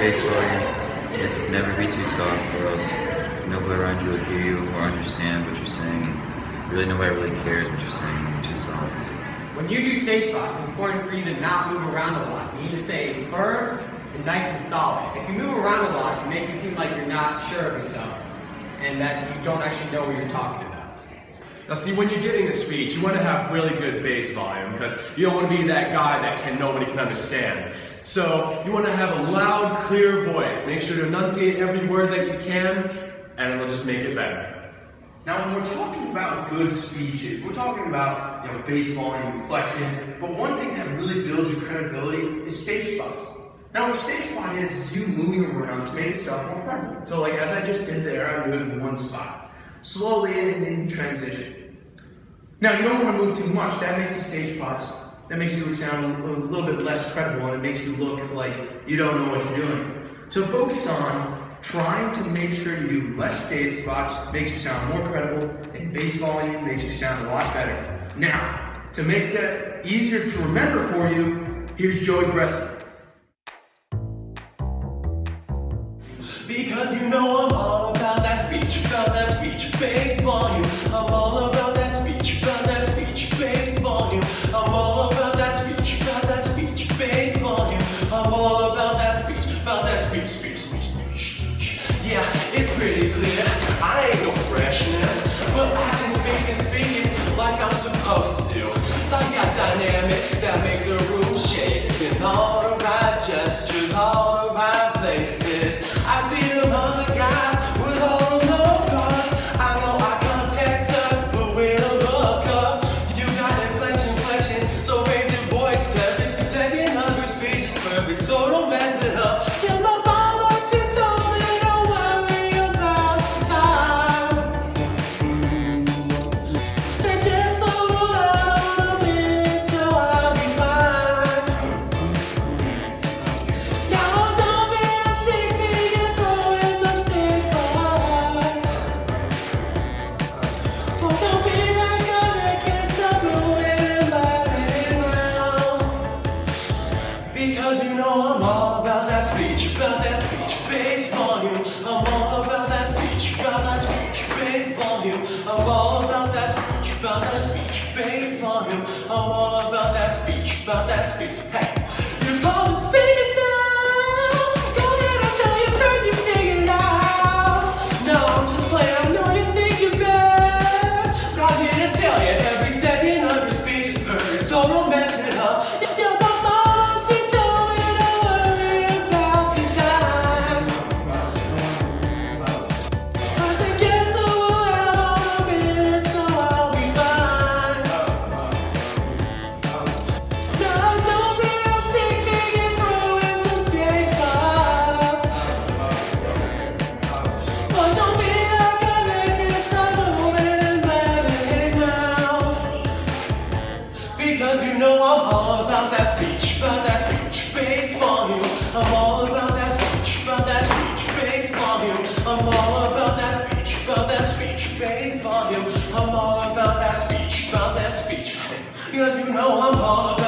bass volume, never be too soft, or else nobody around you will hear you or understand what you're saying, and really nobody really cares what you're saying when you're too soft. When you do stage spots, it's important for you to not move around a lot. You need to stay firm and nice and solid. If you move around a lot, it makes it seem like you're not sure of yourself and that you don't actually know what you're talking about. Now see, when you're giving a speech, you want to have really good bass volume because you don't want to be that guy that nobody can understand. So you want to have a loud, clear voice. Make sure to enunciate every word that you can, and it'll just make it better. Now, when we're talking about good speeches, we're talking about bass volume, inflection, but one thing that really builds your credibility is stage spots. Now, what a stage spot is you moving around to make yourself more credible. So, like as I just did there, I'm doing one spot, slowly and in transition. Now, you don't want to move too much. That makes the stage spots, that makes you sound a little bit less credible, and it makes you look like you don't know what you're doing. So focus on trying to make sure you do less stage spots, makes you sound more credible, and bass volume makes you sound a lot better. Now, to make that easier to remember for you, here's Joey Gessel. Because you know I'm all about that speech, bass volume. I'm all about that speech, bass volume. I'm all about that speech, bass volume. I'm all about that speech, speech. Yeah, it's pretty clear, I ain't no freshman, but I can speak it like I'm supposed to do. So I got dynamics that make the room shake, and all the right gestures, all the right places. I see them other guys with all those notecards. I know eye contact sucks, but when I look up, you got inflection, so raise your voice every second. Under speech is perfect, so don't mess it up. Yeah, my mama, she told me don't worry about time. Said Gessel will love me, so I'll be fine. Now don't be a stick figure throwing up stage spots. Oh, don't be that guy that can't stop moving and laughing around. Because you know I'm all about that speech, bass volume. I'm all about that speech, bass volume. I'm all about that speech, bass volume. I'm all about that speech, Hey, you're public speaking now. Go ahead and tell your friends you figured it out. No, I'm just playing, I know you think you're bad, but I'm here to tell you every second of your speech is perfect, so don't mess it up. Yeah, my mama, she told me don't worry about your time. I said Gessel will have all the minutes, so I'll be fine. Now don't be a stick figure throwing some stage spots. But don't be that guy that can't stop moving and laughing now. Because you know I'm all about that speech, bass volume. I'm all about that speech, bass volume. I'm all about that speech, bass volume. I'm all about that speech, Because you know I'm all about